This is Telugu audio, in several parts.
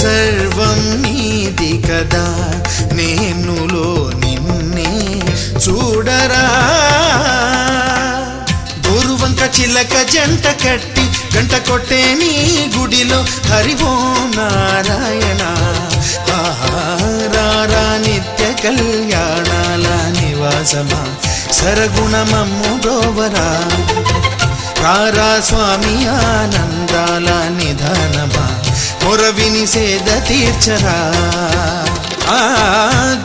సర్వం నీది కదా నేనులో నిన్నే చూడరా గోరువంక చిలక జంట కట్టి గంట కొట్టే నీ గుడిలో హరి ఓం నారాయణ ఆహారా నిత్య కళ్యాణాల నివాసమా సరగుణమమ్ము బ్రోవరా రారా స్వామి ఆనందాల నిధానమా మొరవిని సేద తీర్చరా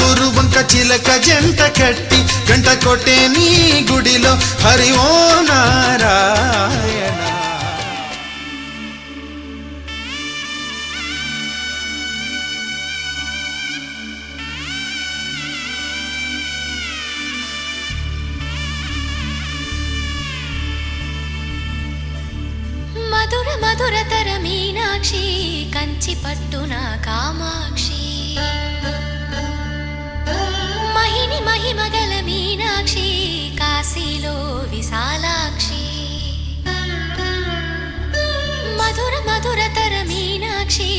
గురువంక చిలక జంట కట్టి గంట కొట్టే నీ గుడిలో హరి ఓం నారాయణ మధుర మధురతర మీనాక్షి కంచి పట్టున కామాక్షి మహిని మహిమగల మీనాక్షి కాశీలో విశాలాక్షి మధుర మధురతర మీనాక్షి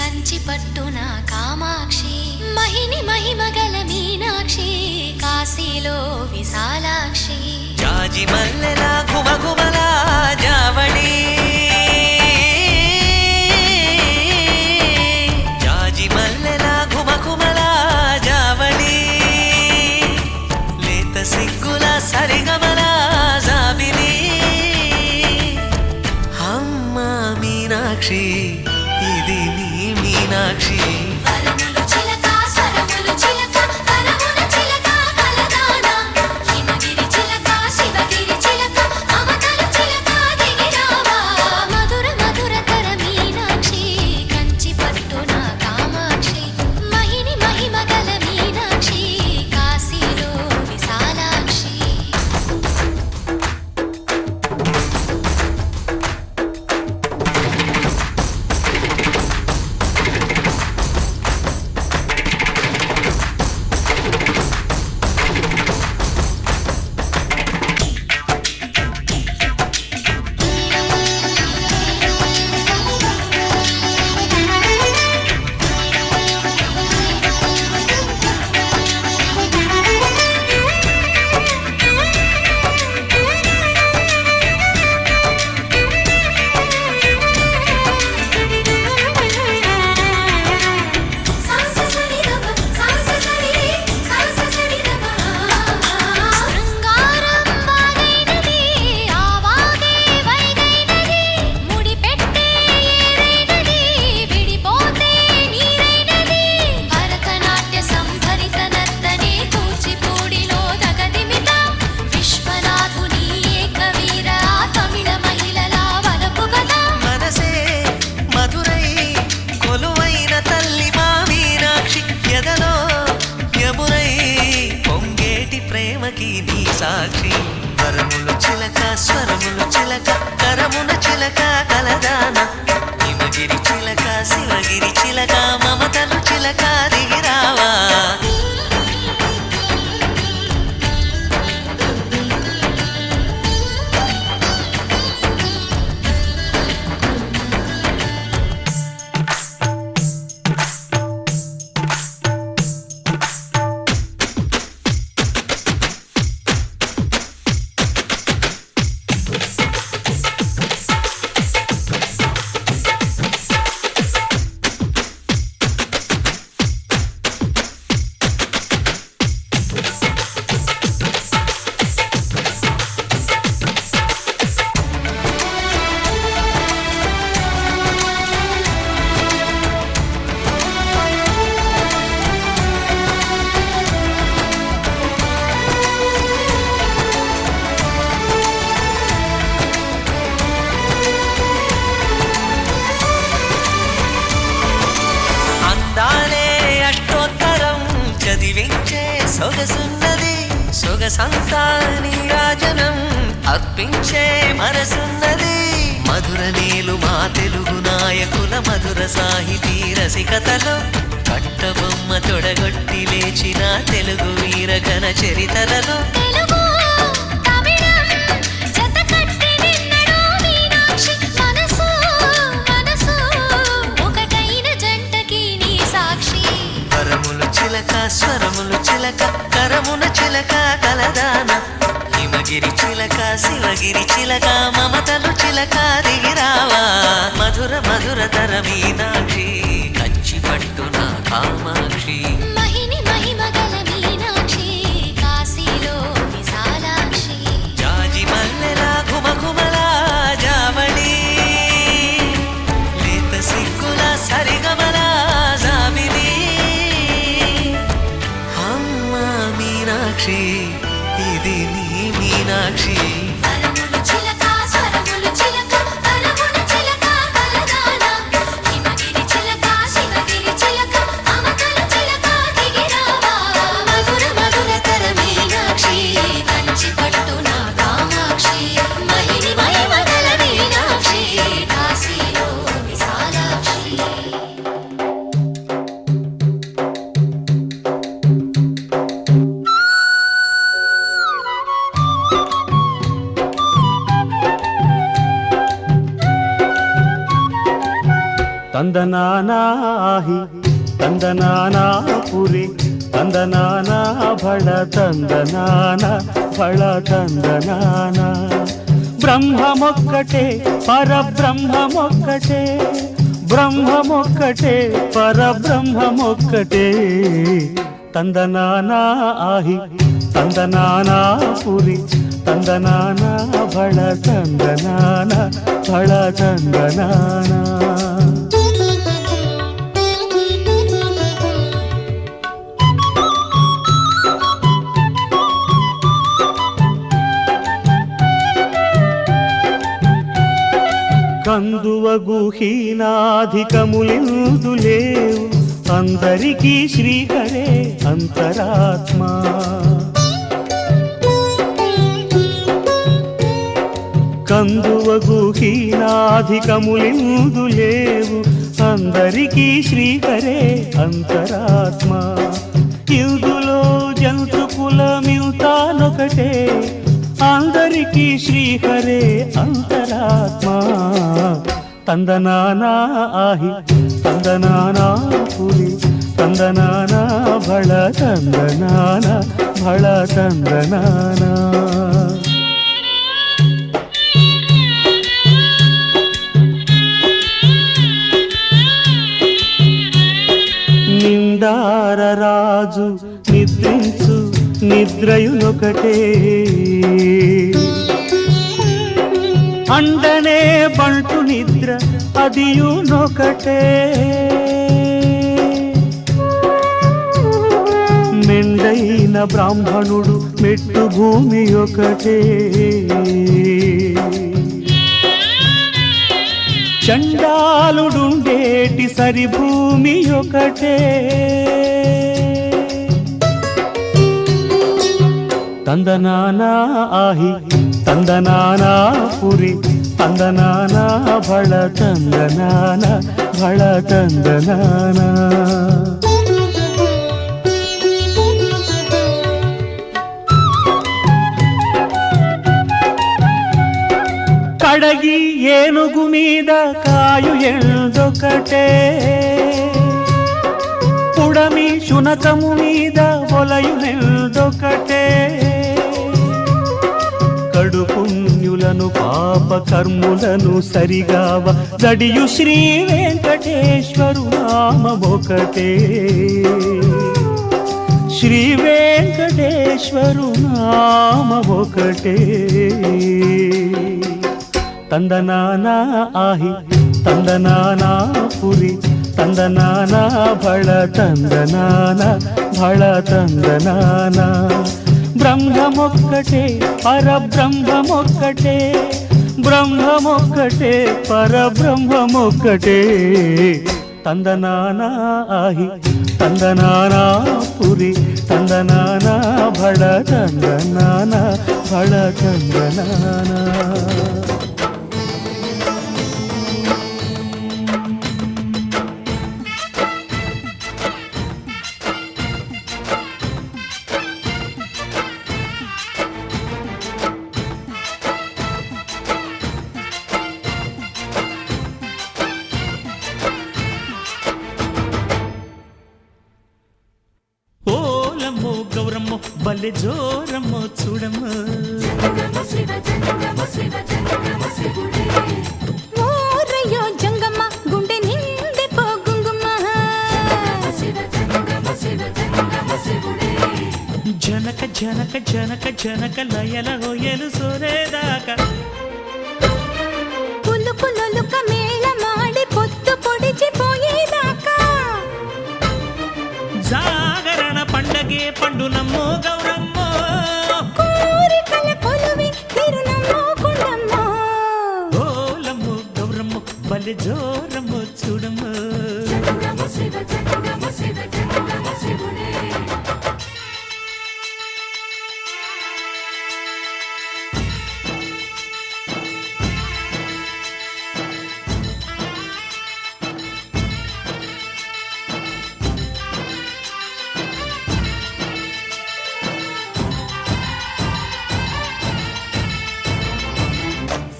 కంచి పట్టున కామాక్షి మహిని మహిమగల మీనాక్షి కాశీలో విశాలాక్షి జాజి మల్లెలా గుమగుమలా జావళి సరిగమలా జాబిలి అమ్మ మీనాక్షి ఇది నీ మీనాక్షి సాక్షి వరములు చిలక స్వరములు చిలక కరమున చిలక కలదాన హిమగిరి చిలక శివగిరి చిలక మమతలు చిలక దిగిరావా సొగసున్నది సొగసంతా నీరాజనం అర్పించే మనసున్నది మధుర నీలు మా తెలుగు నాయకుల మధుర సాహితీ రసికతలో కట్టబొమ్మ తొడగొట్టి లేచిన తెలుగు వీరగణ చరితలలో చిలక కరమున చిలక కలదాన హిమగిరి చిలక శివగిరి చిలక మమతలు చిలక దిగిరావా మధుర మధుర తర మీనాక్షి కంచి పట్టున కామాక్షి మహిని మహిమగల మీనాక్షి కాశీలో విశాలాక్షి జాజి మల్లెల ఘుమఘుమల జావళి లేత సిగ్గుల సరిగమల జాబిలి అమ్మ మీనాక్షి ఇది నీ మీనాక్షి తరములు చిలక స్వరములు చిలక తరమున చిలక కలదాన హిమగిరి చిలక శివగిరి చిలక మమతలు చిలక దిగిరావా మధుర మధుర తర మీనాక్షి కంచి పట్టున కామాక్షి మహిని మహిమగల మీనాక్షి కాశీలో విశాలాక్షి ತಂದನಾನಾಹಿ ತಂದನಾನಾಪುರಿ ತಂದನಾನ ಭಳ ತಂದನಾನ ಭಳ ತಂದನಾನ ಬ್ರಹ్మమొక్కటే పరబ్రహ్మమొక్కటే బ్రహ్మమొక్కటే పరబ్రహ్మమొక్కటే ತಂದನಾನಾ ಆಹಿ ತಂದನಾನಾಪುರಿ ತಂದನಾನ ಭಳ ತಂದನಾನ ಭಳ ತಂದನಾನ కందువగు హీనాధికములిందు లేవు అందరికీ శ్రీహరే అంతరాత్మ కందువగు హీనాధికములిందు లేవు అందరికీ శ్రీహరే అంతరాత్మ ఇందులో జంతు కులమింతానొకటే అందరికీ శ్రీహరే అంతరాత్మ ತಂದನಾನಾ ಆಹಿ ತಂದನಾನಾ ಪುರಿ ತಂದನಾನ ಭಳ ತಂದನಾನ ಭಳ ತಂದನಾನ నిండార రాజు నిద్రించు నిద్రయునొకటే అండనే బంటు నిద్ర అదియునొకటే మెండైన బ్రాహ్మణుడు మెట్టు భూమి ఒకటే చండాలుడుండేటి సరి భూమి ఒకటే ತಂದನಾನಾ ಆಹಿ ತಂದನಾನಾ ಪುರಿ ತಂದನಾನಾ ಭಳ ತಂದನಾನ ಭಳ ತಂದನಾನ కడగి ఏనుగు మీద కాయు ఎందొకటే పుడమి శునకము మీద ఒలయు నెల్దొకటే కడు పుణ్యులను పాప కర్ములను సరిగావ జడియు శ్రీ వెంకటేశ్వరు నామమొకటే శ్రీ వెంకటేశ్వరు నామమొకటే ತಂದನಾನಾ ಆಹಿ ತಂದನಾನಾ ಪುರಿ ತಂದನಾನ ಭಳ ತಂದನಾನ ಭಳ ತಂದನಾನ ಬ್ರಹ್ಮಮೊಕ್ಕಟೆ ಪರಬ್ರಹ್ಮಮೊಕ್ಕಟೆ ಬ್ರಹ್ಮಮೊಕ್ಕಟೆ ಪರಬ್ರಹ್ಮಮೊಕ್ಕಟೆ ತಂದನಾನ ಆಹಿ ತಂದನಾನ ಪುರಿ ತಂದನಾನ ಭಳ ತಂದನಾನ ಭಳ ತಂದನಾನ ఓలమ్మో బల్లె జోరమ్మో చూడమ్మో ఓరయ్యో జంగమ్మ గుండె నిండి పోగుంగుమ్మ జనక జనక జనక జనక లయల హొయలు సోరేదాకా పులుకు లొలుక మేళ మాడి పొత్తు పొడిచిపోయేదాకా జాగరణ పండగే పండునమ్మో గౌరమ్మో కోరికల కొలువి తిరునమ్మో కొండమ్మో ఓలమ్మో గౌరమ్మో బల్లె జోరమ్మో చూడమ్మో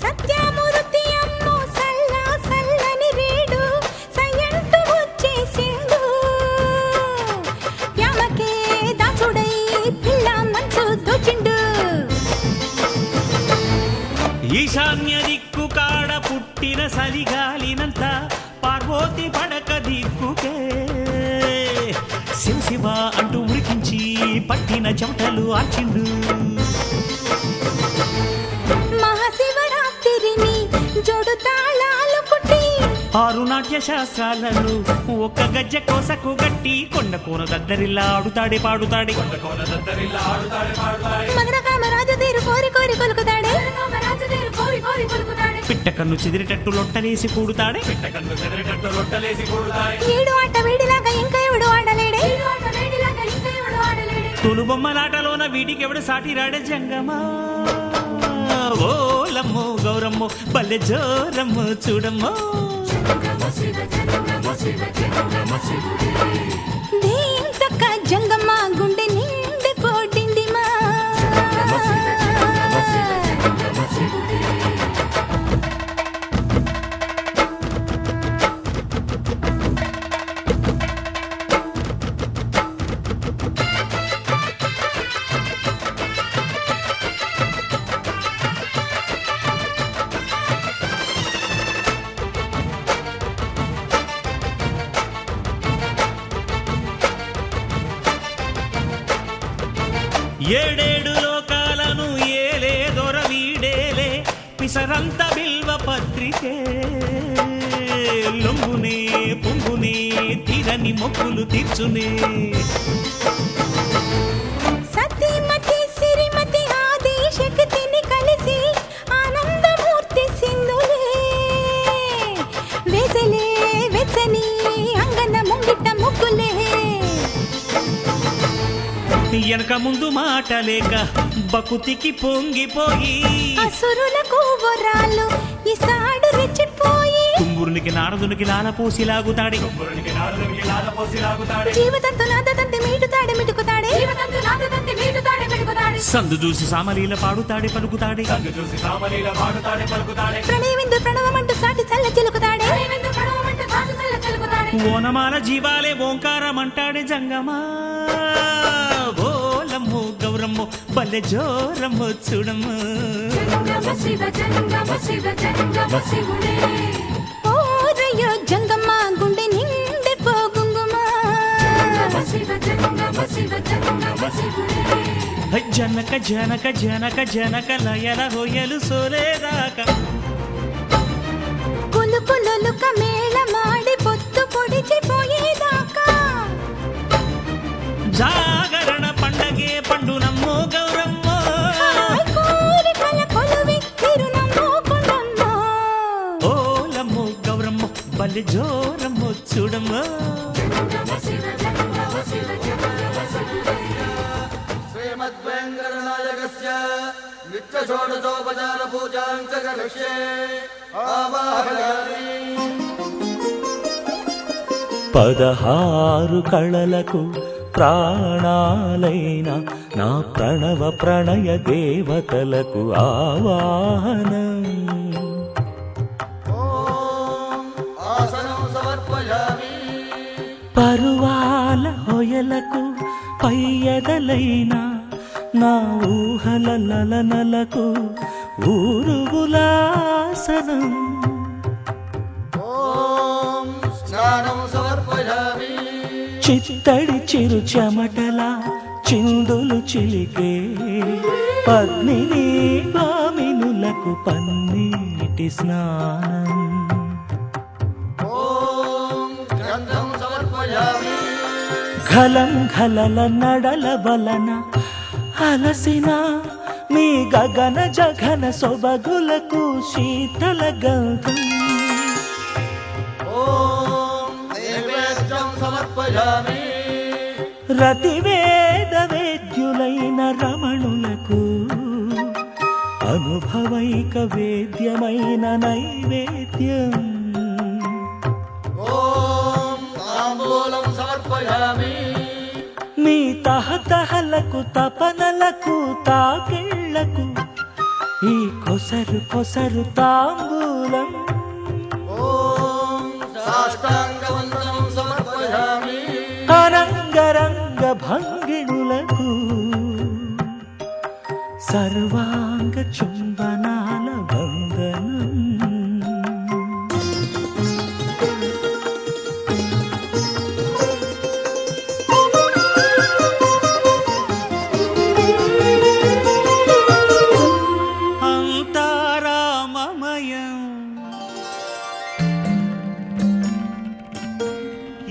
సత్యమూర్తి అమ్మో సల్ల సల్లని రేడు సయ్యంటు వచ్చేసిండు యామకే దాసుడై పిల్ల మనసు దోచిండు ఈశాన్య దిక్కు కాడ పుట్టిన సలిగాలినంత పార్వతి పడక దిక్కుకే శివ శివ అంటూ ఉరికించి పట్టిన చెమటలు ఆర్చిండు మహాశివరాత్రిని జోడు తాళాలు కుట్టి ఆరు నాట్య శాస్త్రాలను ఒక్క గజ్జ కోసకు గట్టి కొండ కోన దద్దరిల్లా ఆడుతాడే పాడుతాడే మదన కామరాజు తీరు కోరి కోరి కొలుకుతాడే పిట్ట కన్ను చెదిరేటట్టు లొట్టలేసి కూడుతాడే ఏడు ఆట వేడిలాగా ఇంకా ఎవడు ఆడలేడే తొలు బొమ్మలాటలోన వీడికెవడు సాటి రాడే జంగమా ఓలమ్మో గౌరమ్మో బల్లె జోరమ్మో చూడమ్మో దీంతక్క జంగమ్మ గుండె నిండి పోడింది మా ఏడేడు లోకాలను ఏలే దొర వీడేలే పిసరంత బిల్వ పత్రికే లొంగునే పొంగునే తీరని మొక్కులు తీర్చునే సతీమతి సిరిమతి ఆది శక్తిని కలిసి ఆనందమూర్తి సింధులే వేసలే వెచ్చని అంగన ముంగిట ముగ్గులే వెనక ముందు మాట లేక బకుతికి పొంగిపోయి అసురులకు వరాలు ఈసాడు రెచ్చిపోయి కుంగురునికి నారదునికి లాలపోసి లాగుతాడే జీవితంతో నాదంతే మీటుతాడే మిటుకుతాడే సందు చూసి సామలీల పాడుతాడే పలుకుతాడే ప్రణయవిందు ప్రణవమంటూ సాటి చల్ల చిలుకుతాడే ఓనమాల జీవాలే ఓంకారం అంటాడే జంగమా ఓలమ్మో గౌరమ్మో బల్లె జోరమ్మో చూడమ్మో ఓరయ్యో జంగమ్మ గుండె నిండి పోగుంగుమా జనక జనక జనక జనక లయల హొయలు సోలేదాకా కులుకు లొలుక మేళ మాడి పొత్తు పొడిచిపోయేదాకా జాగరణ పండగే పండునమ్మో గౌరమ్మో కోరికల కొలువి తిరునమ్మో కొండమ్మో ఓలమ్మో గౌరమ్మో బల్లె జోరమ్మో చూడమ్మో శ్రీమద్వేంకటనాయకస్య నిత్య షోడశోపచార పూజాంచ కరిష్యే ఆవాహయామి 16 కళలకు ప్రాణాలైన నా ప్రణవ ప్రణయ దేవతలకు ఆవాహనం ఓం ఆసనం సమర్పయామి పరువాల హొయలకు పయ్యదలైన నా ఊహల లలనలకు ఊరుగులాసనం ఓం స్నానం సమర్పయామి చిత్తడి చిరు చెమటల చిందులు చిలికే పద్మిని భామినులకు పన్నీటి స్నానం ఓం గంధం సమర్పయామి ఘలం ఘలల నడల వలన అలసిన మీ గగన జఘన సొబగులకు శీతల గంధం ఓం నైవేద్యం సమర్పయామి రతివేద వేద్యులైన రమణులకు అనుభవైక వేద్యమైన నైవేద్యం ఓం తాంబూలం సమర్పయామి మీ తహతహలకు తపనలకు తాకిళ్లకు ఈ కొసరు కొసరు తాంబూలం ఓం సాష్టాంగవందనం సమర్పయామి అనంగరంగ భంగిణులకు సర్వాంగ చుంబనాల వందనం అంతారామమయం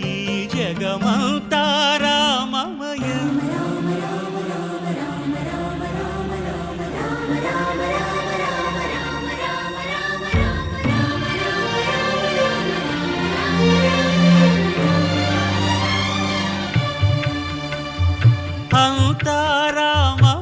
ఈ జగమంతారామమయం అంతారామమయం